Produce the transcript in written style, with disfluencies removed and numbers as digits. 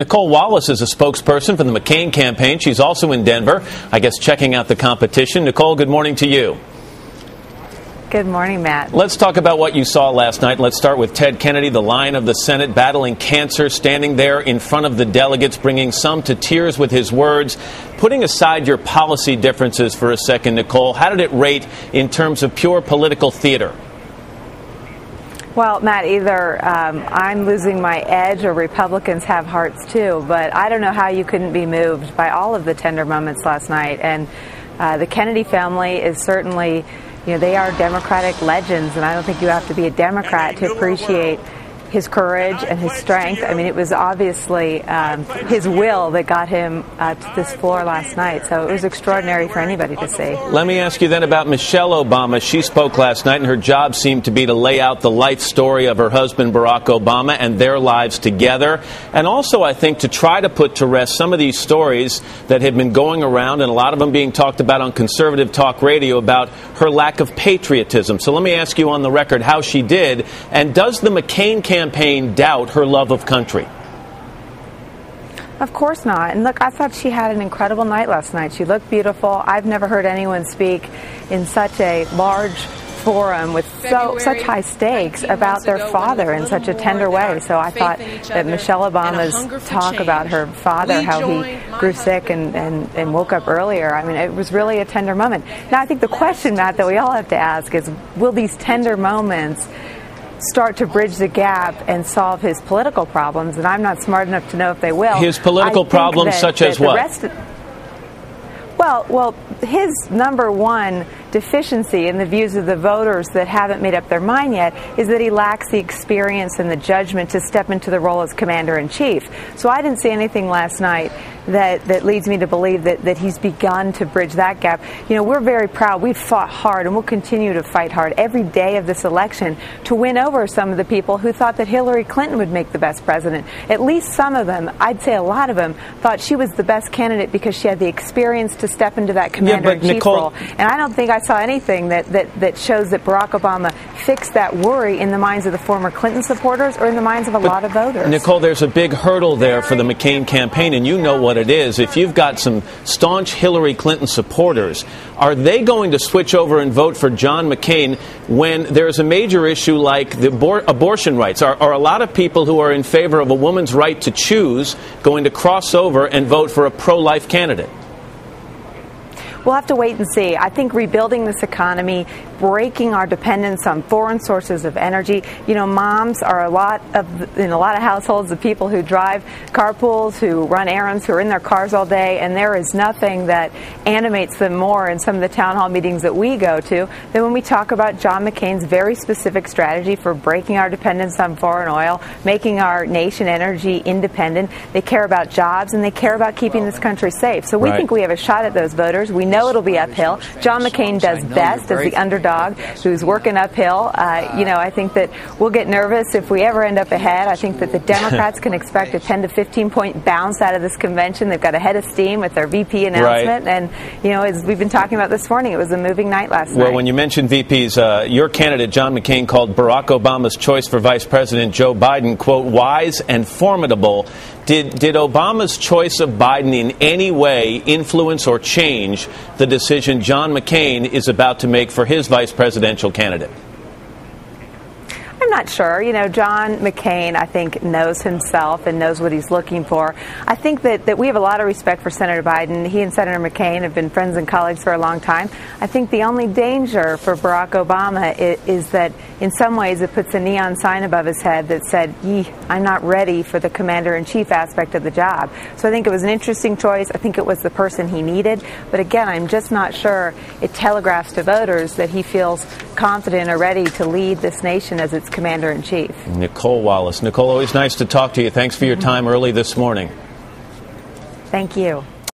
Nicole Walace is a spokesperson for the McCain campaign. She's also in Denver, I guess, checking out the competition. Nicole, good morning to you. Good morning, Matt. Let's talk about what you saw last night. Let's start with Ted Kennedy, the Lion of the Senate, battling cancer, standing there in front of the delegates, bringing some to tears with his words. Putting aside your policy differences for a second, Nicole, how did it rate in terms of pure political theater? Well, Matt, either I'm losing my edge or Republicans have hearts too, but I don't know how you couldn't be moved by all of the tender moments last night. And the Kennedy family is certainly, they are Democratic legends, and I don't think you have to be a Democrat to appreciate his courage and his strength. I mean, it was obviously his will that got him to this floor last night, so it was extraordinary for anybody to see. Let me ask you then about Michelle Obama. She spoke last night, and her job seemed to be to lay out the life story of her husband, Barack Obama, and their lives together, and also, I think, to try to put to rest some of these stories that have been going around, and a lot of them being talked about on conservative talk radio, about her lack of patriotism. So let me ask you on the record how she did, and does the McCain campaign doubt her love of country? Of course not. And look, I thought she had an incredible night last night. She looked beautiful. I've never heard anyone speak in such a large forum with such high stakes about their father in such a tender way. So I thought that Michelle Obama's talk about her father, how he grew sick and woke up earlier, I mean, it was really a tender moment. Now, I think the question, Matt, that we all have to ask is, will these tender moments start to bridge the gap and solve his political problems? And I'm not smart enough to know if they will. His political problems such as what? Well, his number one deficiency in the views of the voters that haven't made up their mind yet is that he lacks the experience and the judgment to step into the role as commander-in-chief. So I didn't see anything last night that leads me to believe that he's begun to bridge that gap. We're very proud. We've fought hard, and we'll continue to fight hard every day of this election to win over some of the people who thought that Hillary Clinton would make the best president. At least some of them, I'd say a lot of them, thought she was the best candidate because she had the experience to step into that commander-in-chief role. And I don't think I saw anything that shows that Barack Obama fixed that worry in the minds of the former Clinton supporters or in the minds of a lot of voters. Nicole, there's a big hurdle there for the McCain campaign, and you know what it is. If you've got some staunch Hillary Clinton supporters, are they going to switch over and vote for John McCain when there's a major issue like the abortion rights? Are a lot of people who are in favor of a woman's right to choose going to cross over and vote for a pro-life candidate? We'll have to wait and see. I think rebuilding this economy, breaking our dependence on foreign sources of energy. Moms are in a lot of households, the people who drive carpools, who run errands, who are in their cars all day, and there is nothing that animates them more in some of the town hall meetings that we go to than when we talk about John McCain's very specific strategy for breaking our dependence on foreign oil, making our nation energy independent. They care about jobs, and they care about keeping this country safe. So we think we have a shot at those voters. We know it'll be uphill. John McCain does best as the underdog who's working uphill. I think that we'll get nervous if we ever end up ahead. I think that the Democrats can expect a 10 to 15 point bounce out of this convention. They've got a head of steam with their VP announcement. Right. And, as we've been talking about this morning, it was a moving night last night. Well, when you mentioned VPs, your candidate, John McCain, called Barack Obama's choice for Vice President Joe Biden, quote, wise and formidable. Did Obama's choice of Biden in any way influence or change the decision John McCain is about to make for his vice presidential candidate? I'm not sure. John McCain, I think, knows himself and knows what he's looking for. I think that we have a lot of respect for Senator Biden. He and Senator McCain have been friends and colleagues for a long time. I think the only danger for Barack Obama is that in some ways it puts a neon sign above his head that said, I'm not ready for the commander-in-chief aspect of the job. So I think it was an interesting choice. I think it was the person he needed. But again, I'm just not sure it telegraphs to voters that he feels confident or ready to lead this nation as its commander-in-chief. Nicole Walace. Nicole, always nice to talk to you. Thanks for your time early this morning. Thank you.